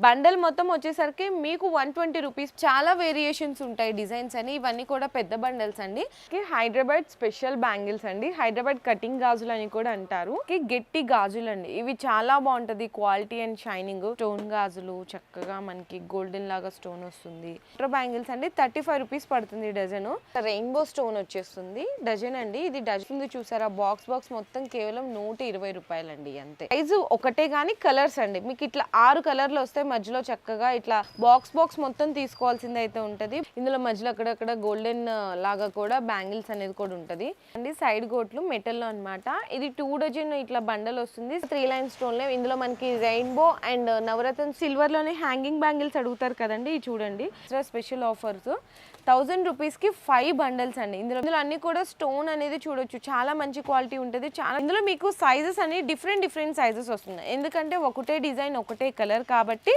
Bundle మొత్తం వచ్చేసరికి మీకు 120 రూపీస్. చాలా వేరియేషన్స్ ఉంటాయి డిజైన్స్ అని. ఇవన్నీ కూడా పెద్ద బండల్స్ అండి. హైదరాబాద్ స్పెషల్ బ్యాంగిల్స్ అండి. హైదరాబాద్ కటింగ్ గాజులు అని కూడా అంటారు. గట్టి గాజులు అండి. ఇవి చాలా బాగుంటది క్వాలిటీ అండ్ షైనింగ్. స్టోన్ గాజులు చక్కగా మనకి గోల్డెన్ లాగా స్టోన్ వస్తుంది. బ్యాంగిల్స్ అండి 35 రూపీస్ పడుతుంది డజన్. రెయిన్బో స్టోన్ వచ్చేస్తుంది డజన్ అండి. ఇది డజన్ చూసారా, బాక్స్ మొత్తం కేవలం 120 రూపాయలండి అంతే. ప్రైజ్ ఒకటే గానీ కలర్స్ అండి. మీకు ఇట్లా 6 కలర్లు వస్తే మధ్యలో చక్కగా ఇట్లా బాక్స్ మొత్తం తీసుకోవాల్సింది అయితే ఉంటది. ఇందులో మధ్యలో అక్కడక్కడ గోల్డెన్ లాగా కూడా బ్యాంగిల్స్ అనేది కూడా ఉంటది అండి. సైడ్ గోట్లు మెటల్ లో అన్నమాట. ఇది 2 డజన్ ఇట్లా బండల్ వస్తుంది. 3 లైన్ స్టోన్ లో ఇందులో మనకి రెయిన్బో అండ్ నవరత్న సిల్వర్ లోనే హ్యాంగింగ్ బ్యాంగిల్స్ అడుగుతారు కదండి. ఇది చూడండి స్పెషల్ ఆఫర్స్ 1000 రూపీస్ కి 5 బండల్స్ అండి. ఇందులో అన్ని కూడా స్టోన్ అనేది చూడొచ్చు, చాలా మంచి క్వాలిటీ ఉంటుంది. చాలా ఇందులో మీకు సైజెస్ అనేవి డిఫరెంట్ సైజెస్ వస్తున్నాయి. ఎందుకంటే ఒకటే డిజైన్ ఒకటే కలర్ కాబట్టి